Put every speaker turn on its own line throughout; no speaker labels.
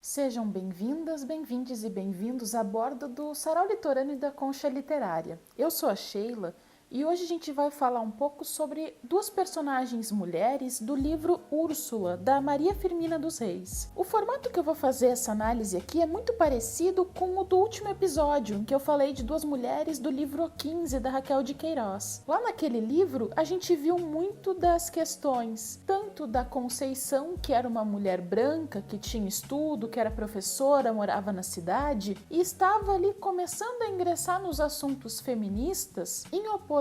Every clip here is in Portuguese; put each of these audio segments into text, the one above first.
Sejam bem-vindas, bem-vindes e bem-vindos a bordo do Sarau Litorâneo da Concha Literária. Eu sou a Sheila e hoje a gente vai falar um pouco sobre duas personagens mulheres do livro Úrsula, da Maria Firmina dos Reis. O formato que eu vou fazer essa análise aqui é muito parecido com o do último episódio, em que eu falei de duas mulheres do livro 15, da Raquel de Queiroz. Lá naquele livro, a gente viu muito das questões, tanto da Conceição, que era uma mulher branca, que tinha estudo, que era professora, morava na cidade, e estava ali começando a ingressar nos assuntos feministas, em oposição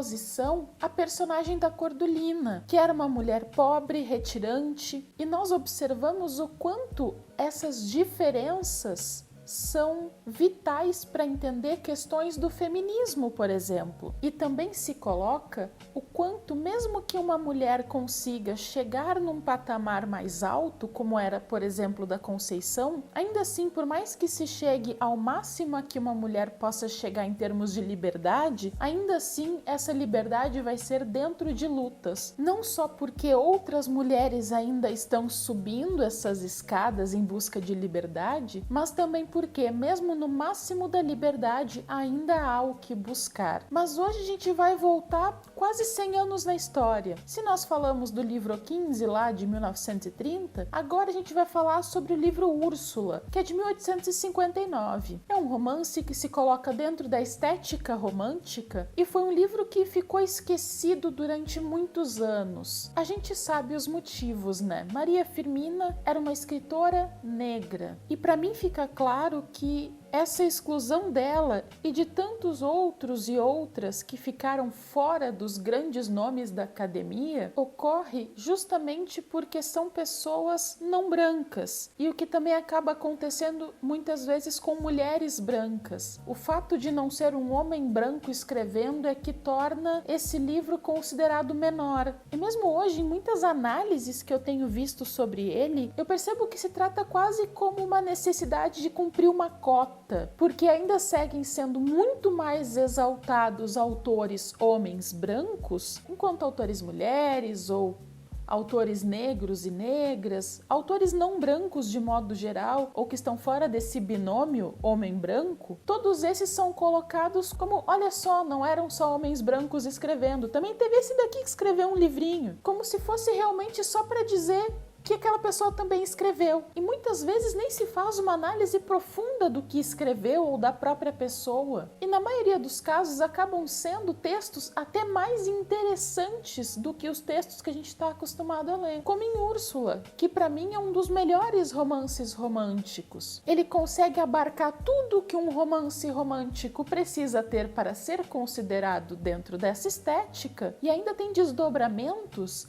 à personagem da Cordulina, que era uma mulher pobre, retirante, e nós observamos o quanto essas diferenças são vitais para entender questões do feminismo, por exemplo. E também se coloca o quanto, mesmo que uma mulher consiga chegar num patamar mais alto, como era, por exemplo, da Conceição, ainda assim, por mais que se chegue ao máximo a que uma mulher possa chegar em termos de liberdade, ainda assim essa liberdade vai ser dentro de lutas. Não só porque outras mulheres ainda estão subindo essas escadas em busca de liberdade, mas também porque mesmo no máximo da liberdade ainda há o que buscar. Mas hoje a gente vai voltar quase 100 anos na história. Se nós falamos do livro 15 lá de 1930, agora a gente vai falar sobre o livro Úrsula, que é de 1859. É um romance que se coloca dentro da estética romântica e foi um livro que ficou esquecido durante muitos anos. A gente sabe os motivos, né? Maria Firmina era uma escritora negra e para mim fica claro que essa exclusão dela e de tantos outros e outras que ficaram fora dos grandes nomes da academia ocorre justamente porque são pessoas não brancas, e o que também acaba acontecendo muitas vezes com mulheres brancas. O fato de não ser um homem branco escrevendo é que torna esse livro considerado menor. E mesmo hoje, em muitas análises que eu tenho visto sobre ele, eu percebo que se trata quase como uma necessidade de cumprir uma cota, porque ainda seguem sendo muito mais exaltados autores homens brancos, enquanto autores mulheres ou autores negros e negras, autores não brancos de modo geral, ou que estão fora desse binômio homem-branco, todos esses são colocados como, olha só, não eram só homens brancos escrevendo, também teve esse daqui que escreveu um livrinho, como se fosse realmente só para dizer que aquela pessoa também escreveu. E muitas vezes nem se faz uma análise profunda do que escreveu ou da própria pessoa. E na maioria dos casos acabam sendo textos até mais interessantes do que os textos que a gente está acostumado a ler. Como em Úrsula, que para mim é um dos melhores romances românticos. Ele consegue abarcar tudo que um romance romântico precisa ter para ser considerado dentro dessa estética e ainda tem desdobramentos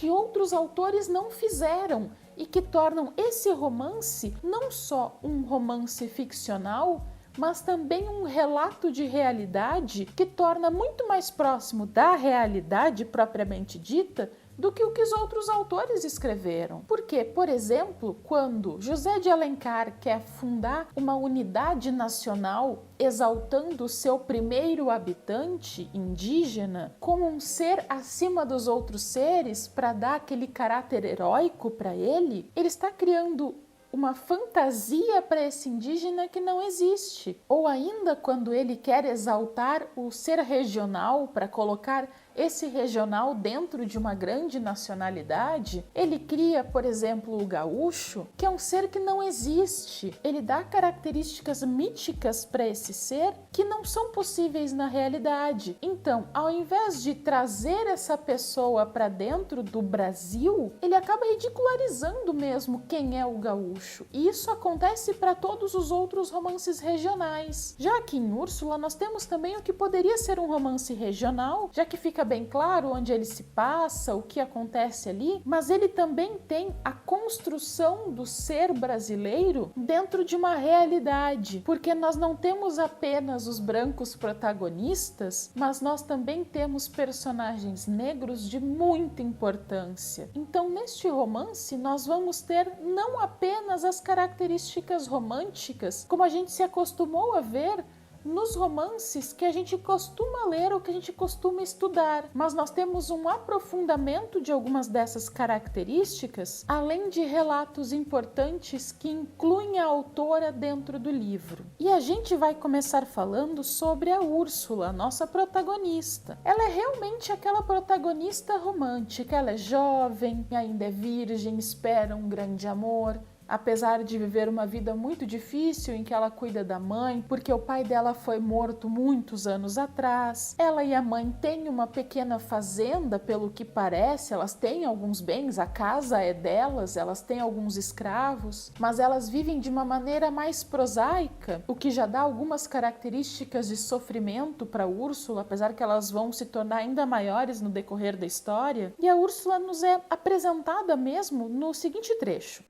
que outros autores não fizeram e que tornam esse romance não só um romance ficcional, mas também um relato de realidade que torna muito mais próximo da realidade propriamente dita do que o que os outros autores escreveram. Porque, por exemplo, quando José de Alencar quer fundar uma unidade nacional exaltando o seu primeiro habitante indígena como um ser acima dos outros seres para dar aquele caráter heróico para ele, ele está criando uma fantasia para esse indígena que não existe. Ou ainda quando ele quer exaltar o ser regional para colocar esse regional dentro de uma grande nacionalidade, ele cria, por exemplo, o gaúcho, que é um ser que não existe. Ele dá características míticas para esse ser que não são possíveis na realidade. Então, ao invés de trazer essa pessoa para dentro do Brasil, ele acaba ridicularizando mesmo quem é o gaúcho. E isso acontece para todos os outros romances regionais. Já aqui em Úrsula, nós temos também o que poderia ser um romance regional, já que fica bem claro onde ele se passa, o que acontece ali, mas ele também tem a construção do ser brasileiro dentro de uma realidade, porque nós não temos apenas os brancos protagonistas, mas nós também temos personagens negros de muita importância. Então, neste romance, nós vamos ter não apenas as características românticas, como a gente se acostumou a ver nos romances que a gente costuma ler ou que a gente costuma estudar, mas nós temos um aprofundamento de algumas dessas características, além de relatos importantes que incluem a autora dentro do livro. E a gente vai começar falando sobre a Úrsula, a nossa protagonista. Ela é realmente aquela protagonista romântica, ela é jovem, ainda é virgem, espera um grande amor. Apesar de viver uma vida muito difícil em que ela cuida da mãe, porque o pai dela foi morto muitos anos atrás. Ela e a mãe têm uma pequena fazenda, pelo que parece, elas têm alguns bens, a casa é delas, elas têm alguns escravos, mas elas vivem de uma maneira mais prosaica, o que já dá algumas características de sofrimento para Úrsula, apesar que elas vão se tornar ainda maiores no decorrer da história. E a Úrsula nos é apresentada mesmo no seguinte trecho.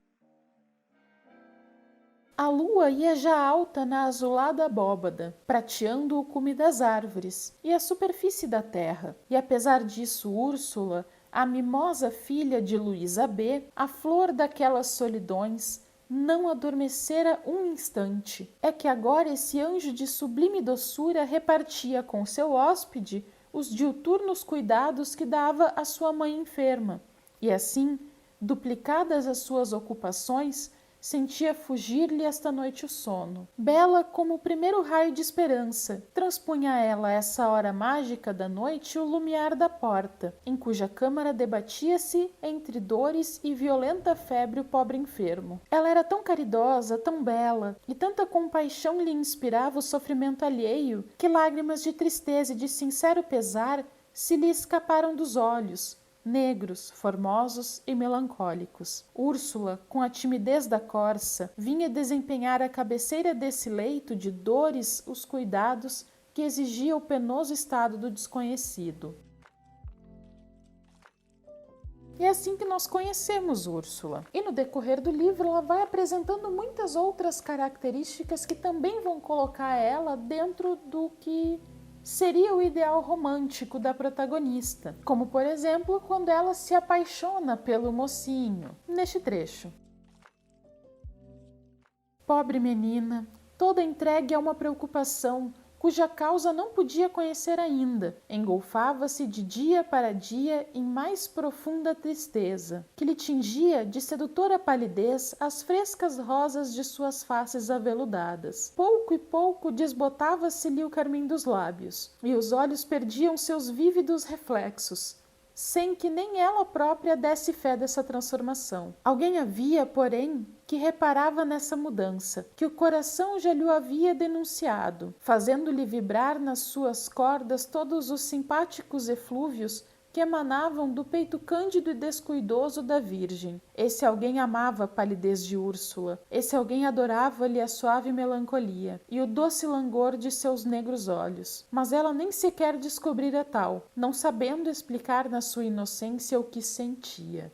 A lua ia já alta na azulada abóbada, prateando o cume das árvores e a superfície da terra. E apesar disso, Úrsula, a mimosa filha de Luísa B., a flor daquelas solidões, não adormecera um instante. É que agora esse anjo de sublime doçura repartia com seu hóspede os diuturnos cuidados que dava à sua mãe enferma. E assim, duplicadas as suas ocupações, sentia fugir-lhe esta noite o sono. Bela como o primeiro raio de esperança, transpunha ela essa hora mágica da noite o lumiar da porta, em cuja câmara debatia-se, entre dores e violenta febre, o pobre enfermo. Ela era tão caridosa, tão bela, e tanta compaixão lhe inspirava o sofrimento alheio, que lágrimas de tristeza e de sincero pesar se lhe escaparam dos olhos, negros, formosos e melancólicos. Úrsula, com a timidez da corça, vinha desempenhar à cabeceira desse leito de dores os cuidados que exigia o penoso estado do desconhecido. E é assim que nós conhecemos Úrsula. E no decorrer do livro ela vai apresentando muitas outras características que também vão colocar ela dentro do que seria o ideal romântico da protagonista, como por exemplo quando ela se apaixona pelo mocinho, neste trecho. Pobre menina, toda entregue a uma preocupação, cuja causa não podia conhecer ainda, engolfava-se de dia para dia em mais profunda tristeza, que lhe tingia de sedutora palidez as frescas rosas de suas faces aveludadas. Pouco e pouco desbotava-se-lhe o carmim dos lábios, e os olhos perdiam seus vívidos reflexos, sem que nem ela própria desse fé dessa transformação. Alguém havia, porém, que reparava nessa mudança, que o coração já lhe havia denunciado, fazendo-lhe vibrar nas suas cordas todos os simpáticos eflúvios que emanavam do peito cândido e descuidoso da Virgem. Esse alguém amava a palidez de Úrsula, esse alguém adorava-lhe a suave melancolia e o doce langor de seus negros olhos. Mas ela nem sequer descobrira tal, não sabendo explicar na sua inocência o que sentia.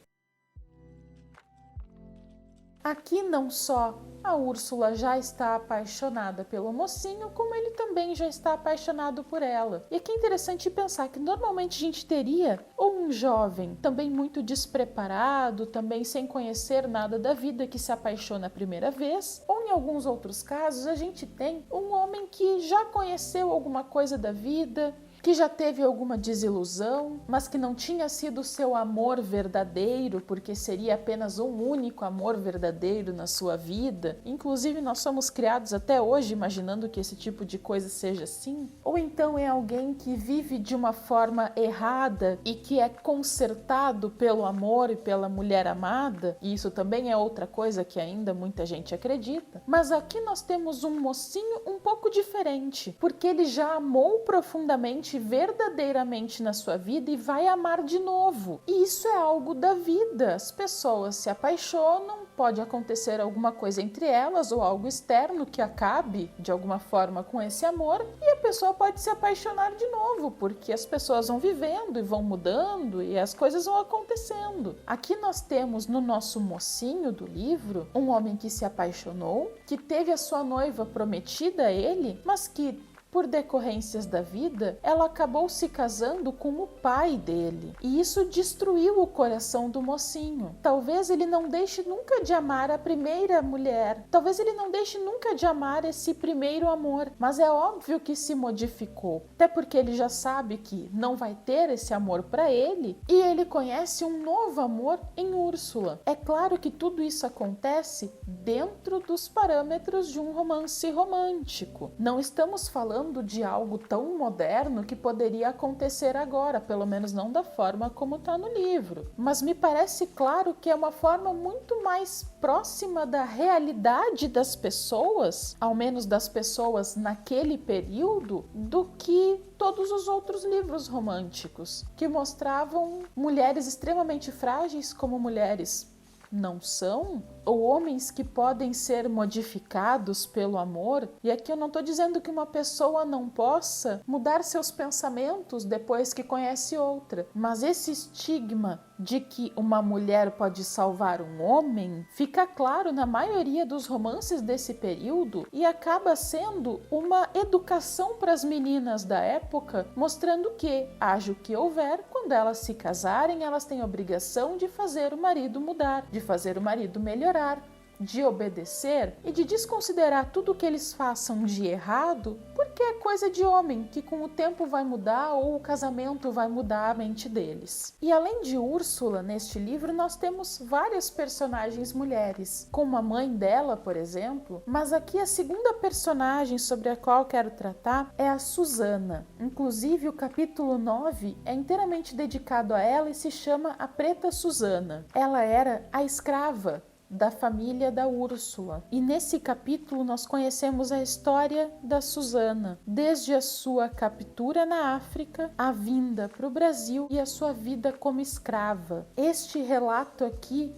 Aqui não só a Úrsula já está apaixonada pelo mocinho, como ele também já está apaixonado por ela. E aqui é interessante pensar que normalmente a gente teria ou um jovem também muito despreparado, também sem conhecer nada da vida, que se apaixona a primeira vez, ou em alguns outros casos a gente tem um homem que já conheceu alguma coisa da vida, que já teve alguma desilusão, mas que não tinha sido seu amor verdadeiro, porque seria apenas um único amor verdadeiro na sua vida. Inclusive, nós somos criados até hoje imaginando que esse tipo de coisa seja assim. Ou então é alguém que vive de uma forma errada e que é consertado pelo amor e pela mulher amada, e isso também é outra coisa que ainda muita gente acredita. Mas aqui nós temos um mocinho um pouco diferente, porque ele já amou profundamente, verdadeiramente na sua vida e vai amar de novo. E isso é algo da vida. As pessoas se apaixonam, pode acontecer alguma coisa entre elas ou algo externo que acabe de alguma forma com esse amor e a pessoa pode se apaixonar de novo, porque as pessoas vão vivendo e vão mudando e as coisas vão acontecendo. Aqui nós temos no nosso mocinho do livro um homem que se apaixonou, que teve a sua noiva prometida a ele, mas que Por decorrências da vida, ela acabou se casando com o pai dele. E isso destruiu o coração do mocinho. Talvez ele não deixe nunca de amar a primeira mulher. Talvez ele não deixe nunca de amar esse primeiro amor. Mas é óbvio que se modificou. Até porque ele já sabe que não vai ter esse amor para ele. E ele conhece um novo amor em Úrsula. É claro que tudo isso acontece dentro dos parâmetros de um romance romântico. Não estamos falando de algo tão moderno que poderia acontecer agora, pelo menos não da forma como está no livro. Mas me parece claro que é uma forma muito mais próxima da realidade das pessoas, ao menos das pessoas naquele período, do que todos os outros livros românticos, que mostravam mulheres extremamente frágeis como mulheres não são, ou homens que podem ser modificados pelo amor. E aqui eu não estou dizendo que uma pessoa não possa mudar seus pensamentos depois que conhece outra, mas esse estigma de que uma mulher pode salvar um homem fica claro na maioria dos romances desse período e acaba sendo uma educação para as meninas da época, mostrando que, haja o que houver, quando elas se casarem, elas têm a obrigação de fazer o marido mudar, de fazer o marido melhorar, de obedecer e de desconsiderar tudo que eles façam de errado, porque é coisa de homem que com o tempo vai mudar ou o casamento vai mudar a mente deles. E além de Úrsula, neste livro nós temos várias personagens mulheres, como a mãe dela, por exemplo, mas aqui a segunda personagem sobre a qual quero tratar é a Susana. Inclusive o capítulo 9 é inteiramente dedicado a ela e se chama A Preta Susana. Ela era a escrava da família da Úrsula. E nesse capítulo nós conhecemos a história da Susana, desde a sua captura na África, a vinda para o Brasil e a sua vida como escrava. Este relato aqui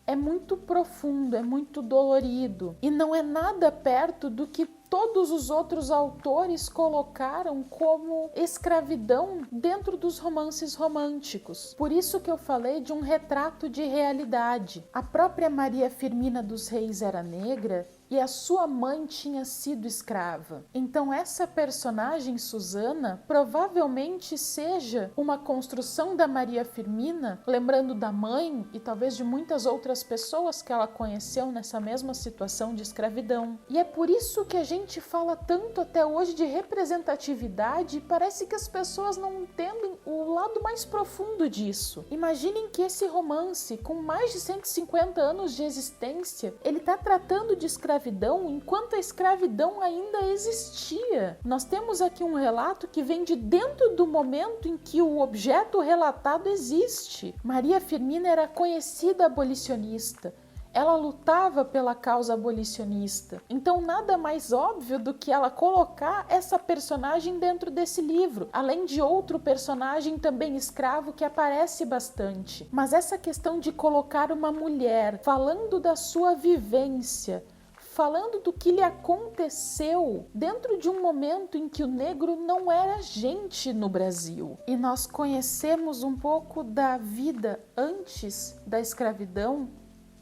é muito profundo, é muito dolorido e não é nada perto do que todos os outros autores colocaram como escravidão dentro dos romances românticos. Por isso que eu falei de um retrato de realidade. A própria Maria Firmina dos Reis era negra e a sua mãe tinha sido escrava. Então essa personagem Susana provavelmente seja uma construção da Maria Firmina, lembrando da mãe e talvez de muitas outras pessoas que ela conheceu nessa mesma situação de escravidão. E é por isso que a gente fala tanto até hoje de representatividade e parece que as pessoas não entendem o lado mais profundo disso. Imaginem que esse romance, com mais de 150 anos de existência, ele está tratando de escravidão enquanto a escravidão ainda existia. Nós temos aqui um relato que vem de dentro do momento em que o objeto relatado existe. Maria Firmina era conhecida abolicionista. Ela lutava pela causa abolicionista. Então nada mais óbvio do que ela colocar essa personagem dentro desse livro, além de outro personagem também escravo que aparece bastante. Mas essa questão de colocar uma mulher falando da sua vivência, falando do que lhe aconteceu dentro de um momento em que o negro não era gente no Brasil. E nós conhecemos um pouco da vida antes da escravidão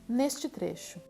neste trecho.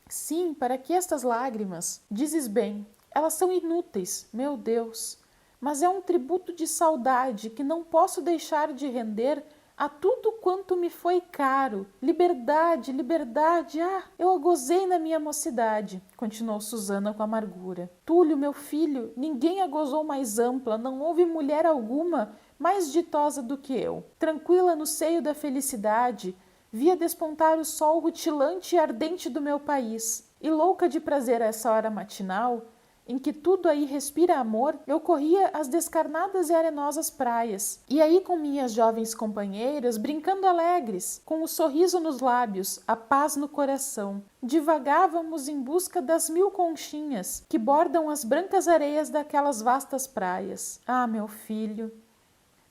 Sim, para que estas lágrimas, dizes bem, elas são inúteis, meu Deus, mas é um tributo de saudade que não posso deixar de render a tudo quanto me foi caro. Liberdade, liberdade, eu a gozei na minha mocidade, continuou Susana com amargura. Túlio, meu filho, ninguém a gozou mais ampla, não houve mulher alguma mais ditosa do que eu. Tranquila no seio da felicidade, via despontar o sol rutilante e ardente do meu país, e louca de prazer a essa hora matinal, em que tudo aí respira amor, eu corria as descarnadas e arenosas praias, e aí com minhas jovens companheiras, brincando alegres, com o sorriso nos lábios, a paz no coração, divagávamos em busca das 1000 conchinhas que bordam as brancas areias daquelas vastas praias. Ah, meu filho!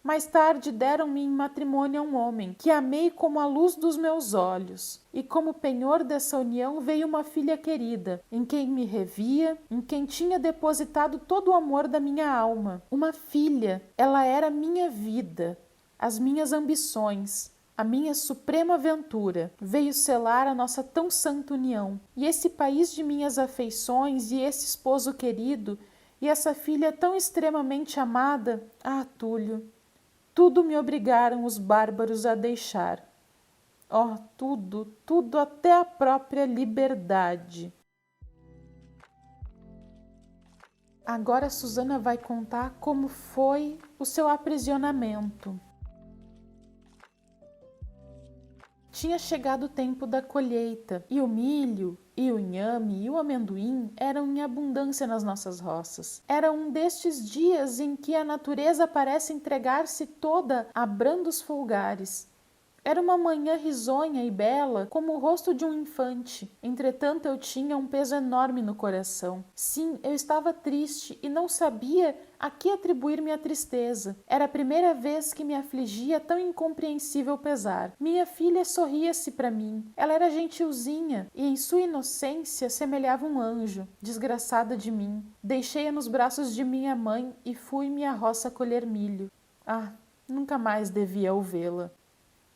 Mais tarde deram-me em matrimônio a um homem, que amei como a luz dos meus olhos. E como penhor dessa união veio uma filha querida, em quem me revia, em quem tinha depositado todo o amor da minha alma. Uma filha, ela era minha vida, as minhas ambições, A minha suprema ventura veio selar a nossa tão santa união. E esse país de minhas afeições, e esse esposo querido, e essa filha tão extremamente amada, Túlio, tudo me obrigaram os bárbaros a deixar. Tudo, tudo, até a própria liberdade. Agora Susana vai contar como foi o seu aprisionamento. Tinha chegado o tempo da colheita, e o milho, e o inhame, e o amendoim eram em abundância nas nossas roças. Era um destes dias em que a natureza parece entregar-se toda a brandos folgares. Era uma manhã risonha e bela, como o rosto de um infante. Entretanto, eu tinha um peso enorme no coração. Sim, eu estava triste e não sabia a que atribuir minha tristeza. Era a primeira vez que me afligia tão incompreensível pesar. Minha filha sorria-se para mim. Ela era gentilzinha e, em sua inocência, semelhava um anjo. Desgraçada de mim. Deixei-a nos braços de minha mãe e fui-me à roça colher milho. Nunca mais devia ouvi-la.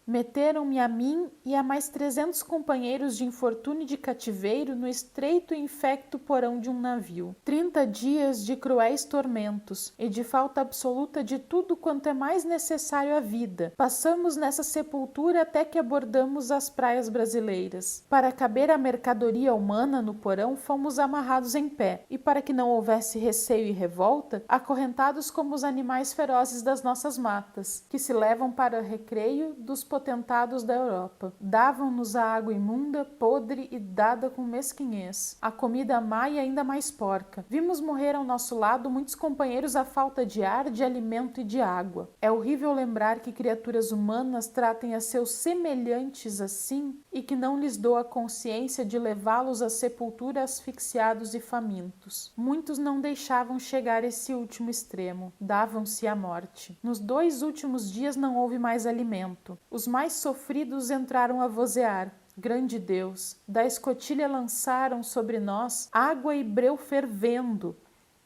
Meteram-me a mim e a mais 300 companheiros de infortúnio e de cativeiro no estreito e infecto porão de um navio. 30 dias de cruéis tormentos e de falta absoluta de tudo quanto é mais necessário à vida. Passamos nessa sepultura até que abordamos as praias brasileiras. Para caber a mercadoria humana no porão, fomos amarrados em pé, e para que não houvesse receio e revolta, acorrentados como os animais ferozes das nossas matas, que se levam para recreio dos potentados da Europa. Davam-nos a água imunda, podre e dada com mesquinhez. A comida má e ainda mais porca. Vimos morrer ao nosso lado muitos companheiros à falta de ar, de alimento e de água. É horrível lembrar que criaturas humanas tratem a seus semelhantes assim e que não lhes dou a consciência de levá-los à sepultura asfixiados e famintos. Muitos não deixavam chegar esse último extremo. Davam-se à morte. Nos 2 últimos dias não houve mais alimento. Os mais sofridos entraram a vozear. Grande Deus, da escotilha lançaram sobre nós água e breu fervendo,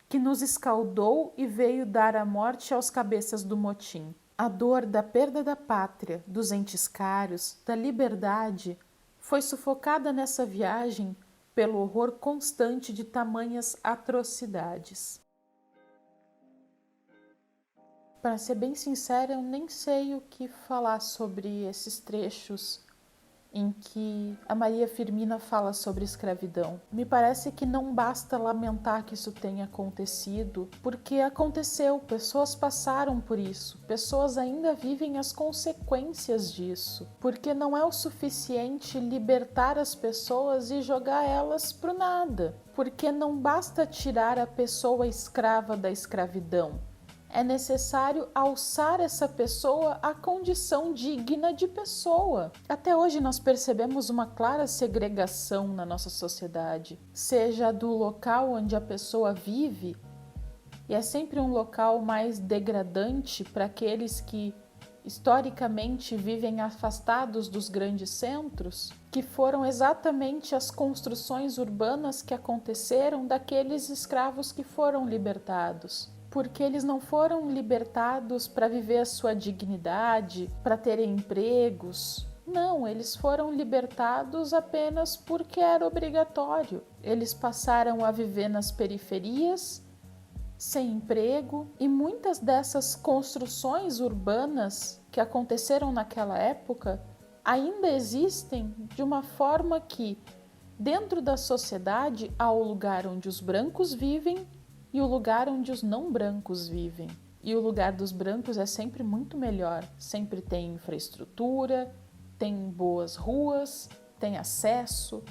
que nos escaldou e veio dar a morte aos cabeças do motim. A dor da perda da pátria, dos entes caros, da liberdade, foi sufocada nessa viagem pelo horror constante de tamanhas atrocidades. Para ser bem sincera, eu nem sei o que falar sobre esses trechos em que a Maria Firmina fala sobre escravidão. Me parece que não basta lamentar que isso tenha acontecido, porque aconteceu, pessoas passaram por isso, pessoas ainda vivem as consequências disso, porque não é o suficiente libertar as pessoas e jogar elas pro nada, porque não basta tirar a pessoa escrava da escravidão. É necessário alçar essa pessoa à condição digna de pessoa. Até hoje nós percebemos uma clara segregação na nossa sociedade, seja do local onde a pessoa vive, e é sempre um local mais degradante para aqueles que historicamente vivem afastados dos grandes centros, que foram exatamente as construções urbanas que aconteceram daqueles escravos que foram libertados. Porque eles não foram libertados para viver a sua dignidade, para terem empregos. Não, eles foram libertados apenas porque era obrigatório. Eles passaram a viver nas periferias, sem emprego, e muitas dessas construções urbanas que aconteceram naquela época ainda existem de uma forma que, dentro da sociedade, há o lugar onde os brancos vivem e o lugar onde os não brancos vivem. E o lugar dos brancos é sempre muito melhor. Sempre tem infraestrutura, tem boas ruas, tem acesso,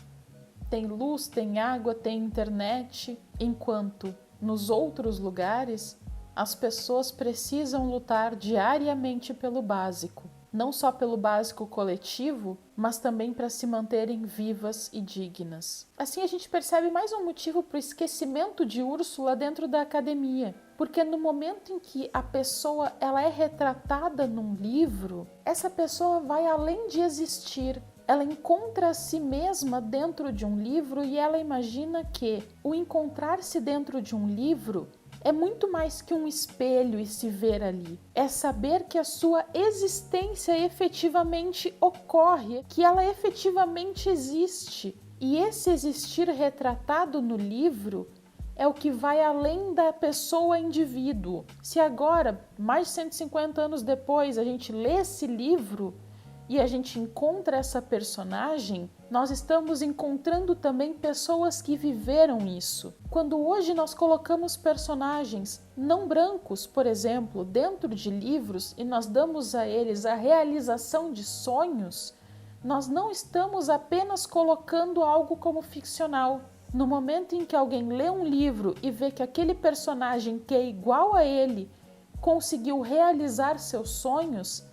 tem luz, tem água, tem internet. Enquanto nos outros lugares, as pessoas precisam lutar diariamente pelo básico. Não só pelo básico coletivo, mas também para se manterem vivas e dignas. Assim a gente percebe mais um motivo para o esquecimento de Úrsula dentro da academia. Porque no momento em que a pessoa ela é retratada num livro, essa pessoa vai além de existir. Ela encontra a si mesma dentro de um livro e ela imagina que o encontrar-se dentro de um livro é muito mais que um espelho e se ver ali. É saber que a sua existência efetivamente ocorre, que ela efetivamente existe. E esse existir retratado no livro é o que vai além da pessoa indivíduo. Se agora, mais de 150 anos depois, a gente lê esse livro e a gente encontra essa personagem, nós estamos encontrando também pessoas que viveram isso. Quando hoje nós colocamos personagens não brancos, por exemplo, dentro de livros e nós damos a eles a realização de sonhos, nós não estamos apenas colocando algo como ficcional. No momento em que alguém lê um livro e vê que aquele personagem que é igual a ele conseguiu realizar seus sonhos,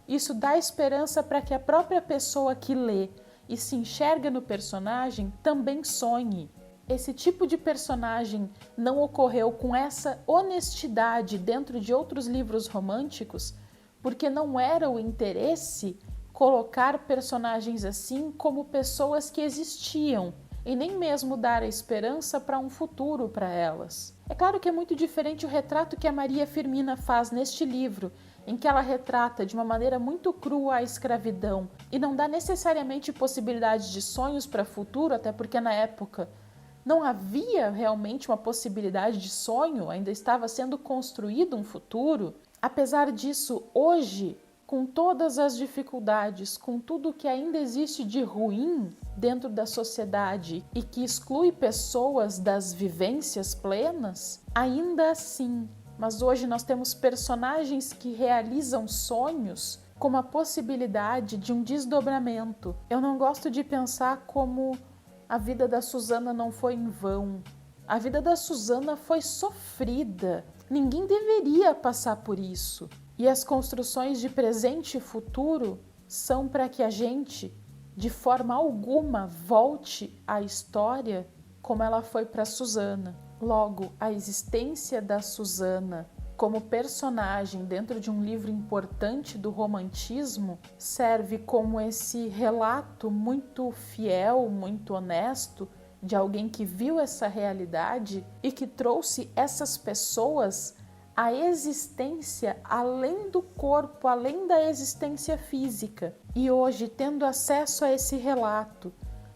isso dá esperança para que a própria pessoa que lê e se enxerga no personagem também sonhe. Esse tipo de personagem não ocorreu com essa honestidade dentro de outros livros românticos, porque não era o interesse colocar personagens assim como pessoas que existiam e nem mesmo dar a esperança para um futuro para elas. É claro que é muito diferente o retrato que a Maria Firmina faz neste livro, em que ela retrata de uma maneira muito crua a escravidão e não dá necessariamente possibilidade de sonhos para o futuro, até porque na época não havia realmente uma possibilidade de sonho, ainda estava sendo construído um futuro. Apesar disso, hoje, com todas as dificuldades, com tudo que ainda existe de ruim dentro da sociedade e que exclui pessoas das vivências plenas, ainda assim, mas hoje nós temos personagens que realizam sonhos com a possibilidade de um desdobramento. Eu não gosto de pensar como a vida da Susana não foi em vão. A vida da Susana foi sofrida. Ninguém deveria passar por isso. E as construções de presente e futuro são para que a gente, de forma alguma, volte à história como ela foi para Susana. Logo, a existência da Susana como personagem dentro de um livro importante do romantismo serve como esse relato muito fiel, muito honesto de alguém que viu essa realidade e que trouxe essas pessoas à existência além do corpo, além da existência física. E hoje, tendo acesso a esse relato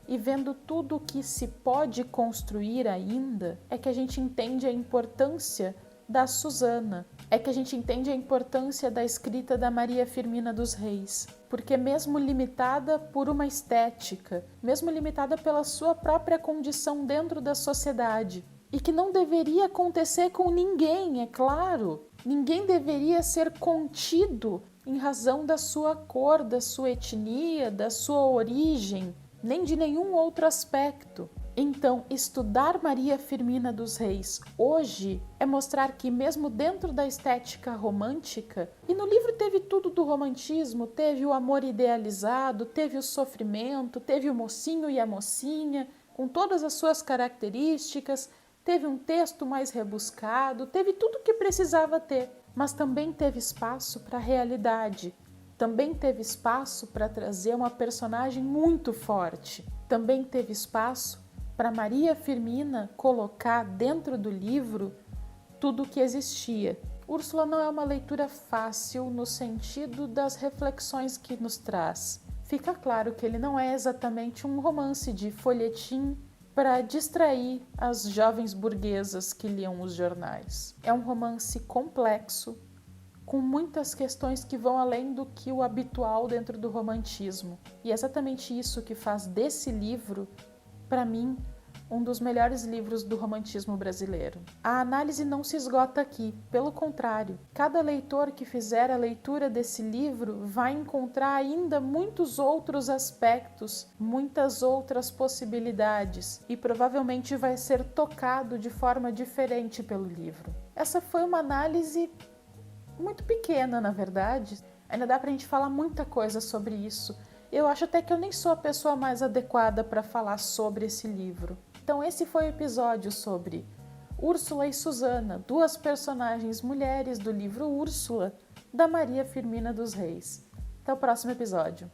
e vendo tudo o que se pode construir ainda, é que a gente entende a importância da Susana, é que a gente entende a importância da escrita da Maria Firmina dos Reis, porque mesmo limitada por uma estética, mesmo limitada pela sua própria condição dentro da sociedade, e que não deveria acontecer com ninguém, é claro, ninguém deveria ser contido em razão da sua cor, da sua etnia, da sua origem, nem de nenhum outro aspecto. Então, estudar Maria Firmina dos Reis hoje é mostrar que mesmo dentro da estética romântica, e no livro teve tudo do romantismo, teve o amor idealizado, teve o sofrimento, teve o mocinho e a mocinha, com todas as suas características, teve um texto mais rebuscado, teve tudo o que precisava ter, mas também teve espaço para a realidade, também teve espaço para trazer uma personagem muito forte, também teve espaço para Maria Firmina colocar dentro do livro tudo o que existia. Úrsula não é uma leitura fácil no sentido das reflexões que nos traz. Fica claro que ele não é exatamente um romance de folhetim para distrair as jovens burguesas que liam os jornais. É um romance complexo, com muitas questões que vão além do que o habitual dentro do romantismo. E é exatamente isso que faz desse livro, para mim, um dos melhores livros do romantismo brasileiro. A análise não se esgota aqui, pelo contrário, cada leitor que fizer a leitura desse livro vai encontrar ainda muitos outros aspectos, muitas outras possibilidades e provavelmente vai ser tocado de forma diferente pelo livro. Essa foi uma análise muito pequena, na verdade. Ainda dá pra gente falar muita coisa sobre isso. Eu acho até que eu nem sou a pessoa mais adequada para falar sobre esse livro. Então esse foi o episódio sobre Úrsula e Susana, duas personagens mulheres do livro Úrsula, da Maria Firmina dos Reis. Até o próximo episódio.